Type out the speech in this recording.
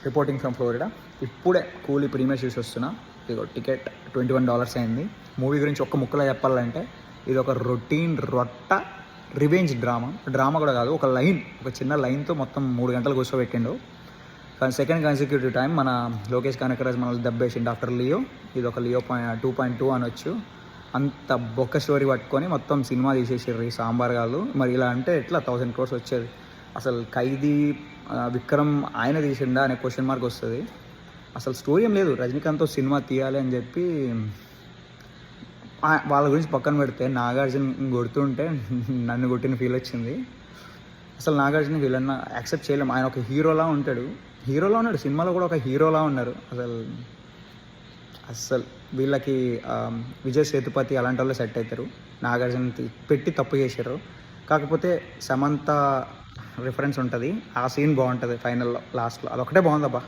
Reporting from Florida. ఇప్పుడే కూలీ premier చూసి వస్తున్నా. ఇదిగో టికెట్ $21 అయింది. మూవీ గురించి ఒక్క ముక్కలో చెప్పాలంటే ఇది ఒక రొటీన్ రివెంజ్ డ్రామా కూడా కాదు, ఒక చిన్న లైన్తో మొత్తం 3 గంటలు కూర్చోబెట్టిండు. కానీ సెకండ్ కన్సిక్యూటివ్ టైం మన లోకేష్ కనకరాజ్ మనల్ని దెబ్బేసిండు ఆఫ్టర్ లియో. ఇది ఒక లియో 2.2 అనొచ్చు. అంత బొక్క స్టోరీ పట్టుకొని మొత్తం సినిమా తీసేసారు ఈ సాంబార్ కాదు. మరి ఇలా అంటే ఎట్లా 1000 crores వచ్చేది? అసలు ఖైదీ విక్రమ్ ఆయన తీసిండా అనే క్వశ్చన్ మార్క్ వస్తుంది. అసలు స్టోరీ ఏం లేదు. రజనీకాంత్తో సినిమా తీయాలి అని చెప్పి వాళ్ళ గురించి పక్కన పెడితే నాగార్జున కొడుతుంటే నన్ను కొట్టిన ఫీల్ వచ్చింది. అసలు నాగార్జున వీళ్ళన్నా యాక్సెప్ట్ చేయలేము. ఆయన ఒక హీరోలా ఉన్నాడు, సినిమాలో కూడా ఒక హీరోలా ఉన్నారు. అసలు వీళ్ళకి విజయ్ సేతుపతి అలాంటి వాళ్ళు సెట్ అవుతారు. నాగార్జున పెట్టి తప్పు చేశారు. కాకపోతే సమంత రిఫరెన్స్ ఉంటుంది, ఆ సీన్ బాగుంటుంది ఫైనల్లో లాస్ట్లో, అదొకటే బాగుందబ్బా.